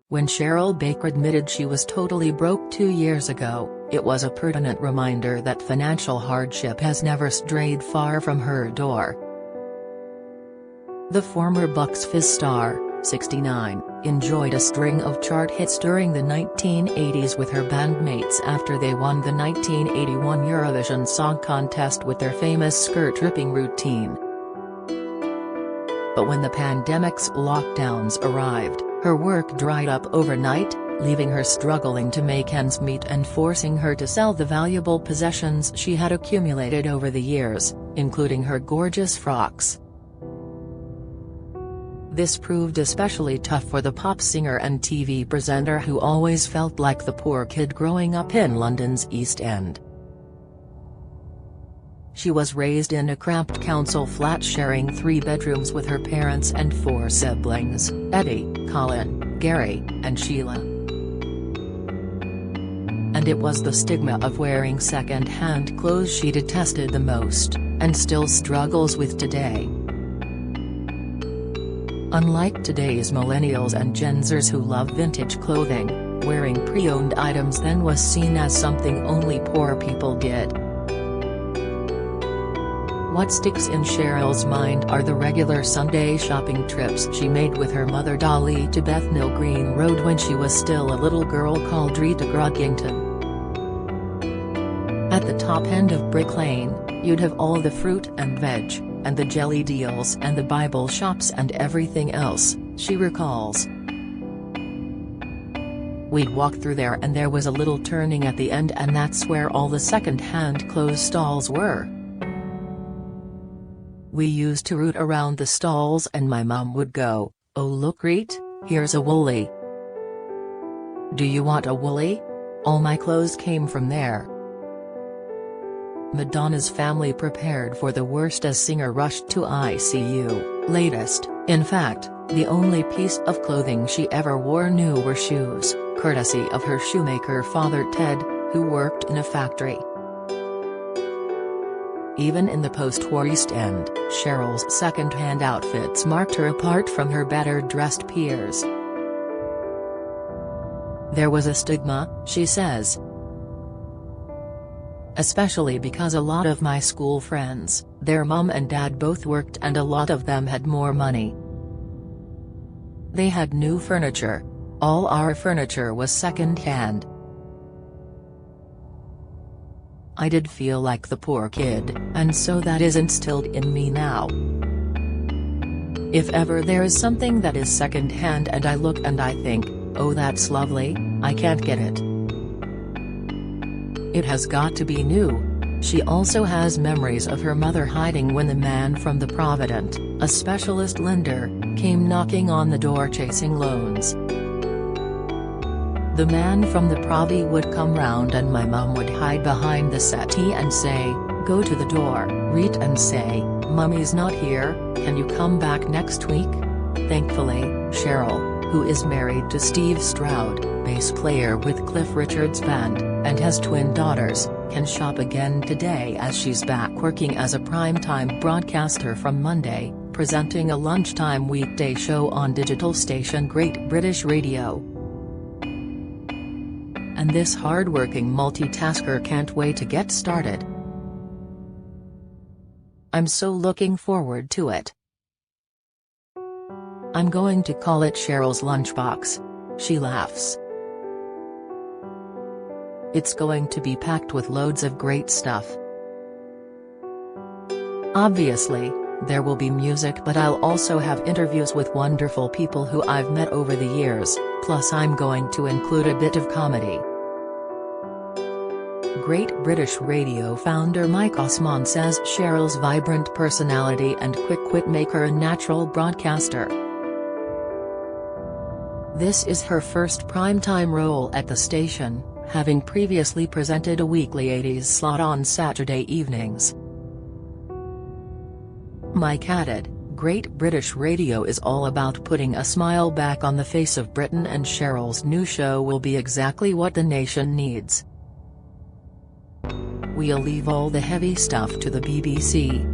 When Cheryl Baker admitted she was totally broke 2 years ago, it was a pertinent reminder that financial hardship has never strayed far from her door. The former Bucks Fizz star, 69, enjoyed a string of chart hits during the 1980s with her bandmates after they won the 1981 Eurovision Song Contest with their famous skirt-ripping routine. But when the pandemic's lockdowns arrived, her work dried up overnight, leaving her struggling to make ends meet and forcing her to sell the valuable possessions she had accumulated over the years, including her gorgeous frocks. This proved especially tough for the pop singer and TV presenter who always felt like the poor kid growing up in London's East End. She was raised in a cramped council flat sharing 3 bedrooms with her parents and 4 siblings, Eddie, Colin, Gary, and Sheila. And it was the stigma of wearing second-hand clothes she detested the most, and still struggles with today. Unlike today's millennials and Gen Zers who love vintage clothing, wearing pre-owned items then was seen as something only poor people did. What sticks in Cheryl's mind are the regular Sunday shopping trips she made with her mother Dolly to Bethnal Green Road when she was still a little girl called Rita Grudgington. At the top end of Brick Lane, you'd have all the fruit and veg, and the jelly deals and the Bible shops and everything else, she recalls. We'd walk through there and there was a little turning at the end and that's where all the second-hand clothes stalls were. We used to root around the stalls and my mum would go, "Oh look Reet, here's a woolly. Do you want a woolly?" All my clothes came from there. Madonna's family prepared for the worst as singer rushed to ICU, latest, in fact, the only piece of clothing she ever wore new were shoes, courtesy of her shoemaker father Ted, who worked in a factory. Even in the post-war East End, Cheryl's second-hand outfits marked her apart from her better-dressed peers. There was a stigma, she says. Especially because a lot of my school friends, their mum and dad both worked and a lot of them had more money. They had new furniture. All our furniture was second-hand. I did feel like the poor kid, and so that is instilled in me now. If ever there is something that is second-hand and I look and I think, oh that's lovely, I can't get it. It has got to be new. She also has memories of her mother hiding when the man from the Provident, a specialist lender, came knocking on the door chasing loans. The man from the Provi would come round and my mum would hide behind the settee and say, "Go to the door, Reet, and say, Mummy's not here, can you come back next week?" Thankfully, Cheryl, who is married to Steve Stroud, bass player with Cliff Richard's band, and has twin daughters, can shop again today as she's back working as a primetime broadcaster from Monday, presenting a lunchtime weekday show on digital station Great British Radio. And this hard-working multitasker can't wait to get started. "I'm so looking forward to it. I'm going to call it Cheryl's Lunchbox," she laughs. It's going to be packed with loads of great stuff. Obviously, there will be music, but I'll also have interviews with wonderful people who I've met over the years, plus I'm going to include a bit of comedy. Great British Radio founder Mike Osmond says Cheryl's vibrant personality and quick wit make her a natural broadcaster. This is her first primetime role at the station, having previously presented a weekly 80s slot on Saturday evenings. Mike added, "Great British Radio is all about putting a smile back on the face of Britain, and Cheryl's new show will be exactly what the nation needs. We'll leave all the heavy stuff to the BBC.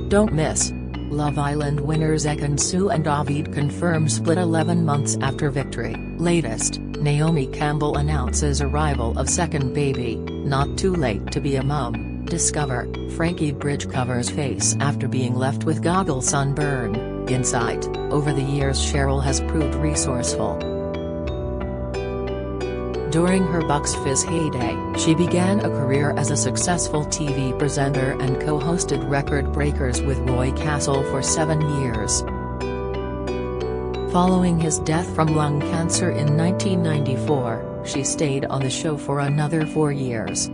Don't miss." Love Island winners Ekin-Su and Ovid confirm split 11 months after victory. Latest, Naomi Campbell announces arrival of second baby, not too late to be a mum. Discover, Frankie Bridge covers face after being left with goggle sunburn. Insight, over the years Cheryl has proved resourceful. During her Bucks Fizz heyday, she began a career as a successful TV presenter and co-hosted Record Breakers with Roy Castle for 7 years. Following his death from lung cancer in 1994, she stayed on the show for another 4 years.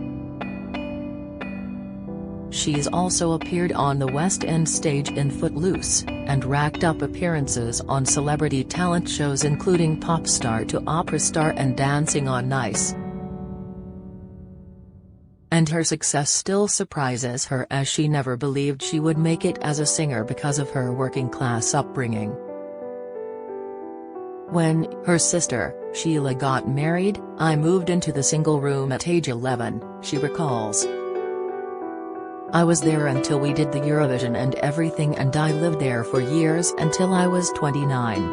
She's also appeared on the West End stage in Footloose, and racked up appearances on celebrity talent shows including Pop Star to Opera Star and Dancing on Ice. And her success still surprises her, as she never believed she would make it as a singer because of her working-class upbringing. When her sister, Sheila, got married, I moved into the single room at age 11, she recalls. I was there until we did the Eurovision and everything, and I lived there for years until I was 29.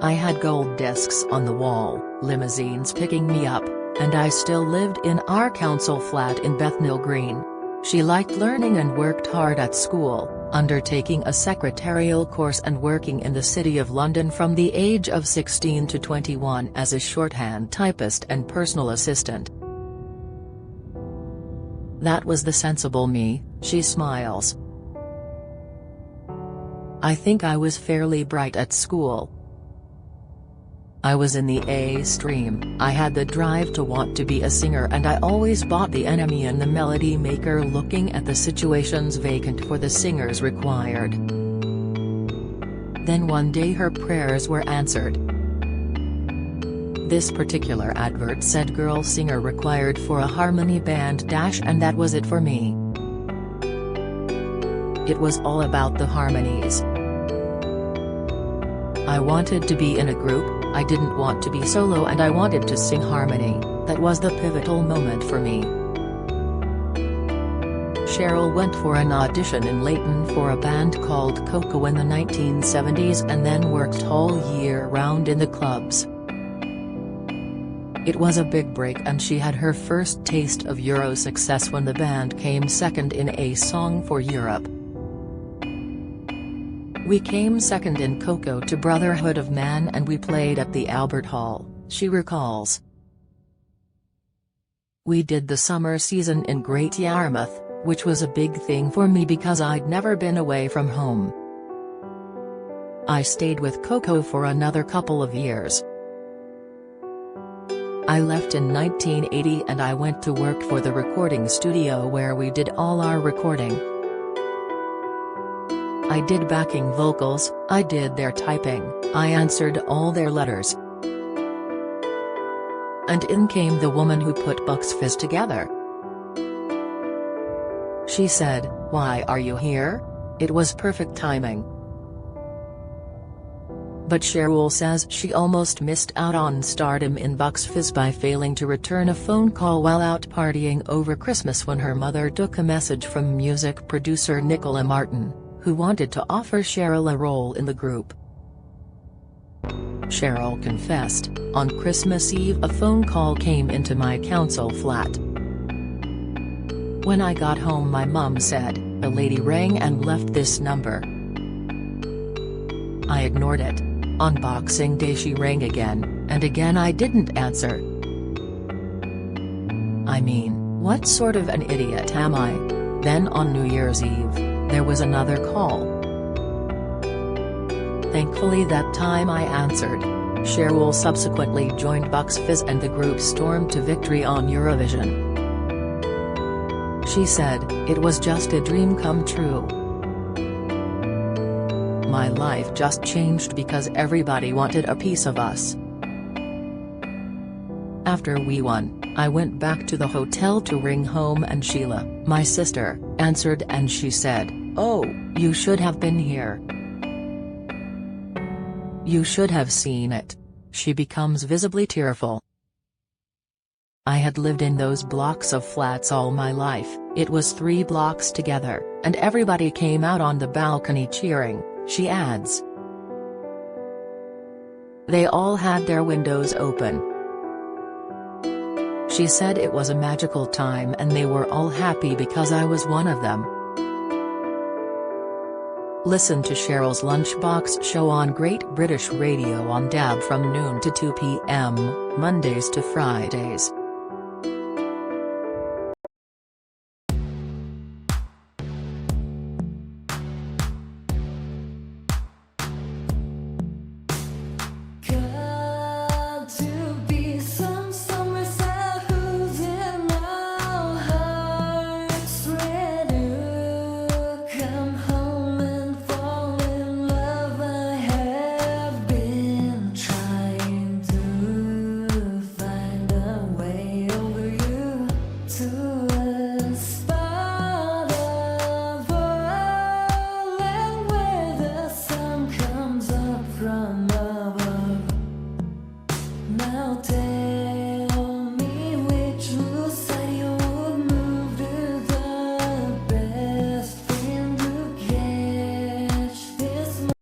I had gold discs on the wall, limousines picking me up, and I still lived in our council flat in Bethnal Green. She liked learning and worked hard at school, undertaking a secretarial course and working in the City of London from the age of 16 to 21 as a shorthand typist and personal assistant. That was the sensible me, she smiles. I think I was fairly bright at school. I was in the A stream, I had the drive to want to be a singer, and I always bought The Enemy and The Melody Maker, looking at the situations vacant for the singers required. Then one day her prayers were answered. This particular advert said girl singer required for a harmony band and that was it for me. It was all about the harmonies. I wanted to be in a group, I didn't want to be solo, and I wanted to sing harmony. That was the pivotal moment for me. Cheryl went for an audition in Leighton for a band called Coco in the 1970s and then worked all year round in the clubs. It was a big break, and she had her first taste of Euro success when the band came second in A Song for Europe. We came second in Coco to Brotherhood of Man, and we played at the Albert Hall, she recalls. We did the summer season in Great Yarmouth, which was a big thing for me because I'd never been away from home. I stayed with Coco for another couple of years. I left in 1980 and I went to work for the recording studio where we did all our recording. I did backing vocals, I did their typing, I answered all their letters. And in came the woman who put Bucks Fizz together. She said, "Why are you here?" It was perfect timing. But Cheryl says she almost missed out on stardom in Bucks Fizz by failing to return a phone call while out partying over Christmas when her mother took a message from music producer Nicola Martin, who wanted to offer Cheryl a role in the group. Cheryl confessed, "On Christmas Eve a phone call came into my council flat. When I got home my mum said, 'A lady rang and left this number.' I ignored it. On Boxing Day she rang again, and again I didn't answer. I mean, what sort of an idiot am I? Then on New Year's Eve, there was another call. Thankfully that time I answered." Cheryl subsequently joined Bucks Fizz and the group stormed to victory on Eurovision. She said, "It was just a dream come true. My life just changed because everybody wanted a piece of us." After we won, I went back to the hotel to ring home and Sheila, my sister, answered and she said, "Oh, you should have been here. You should have seen it." She becomes visibly tearful. I had lived in those blocks of flats all my life. It was 3 blocks together, and everybody came out on the balcony cheering," she adds. They all had their windows open. She said it was a magical time and they were all happy because I was one of them. Listen to Cheryl's Lunchbox show on Great British Radio on DAB from noon to 2 p.m., Mondays to Fridays. Now take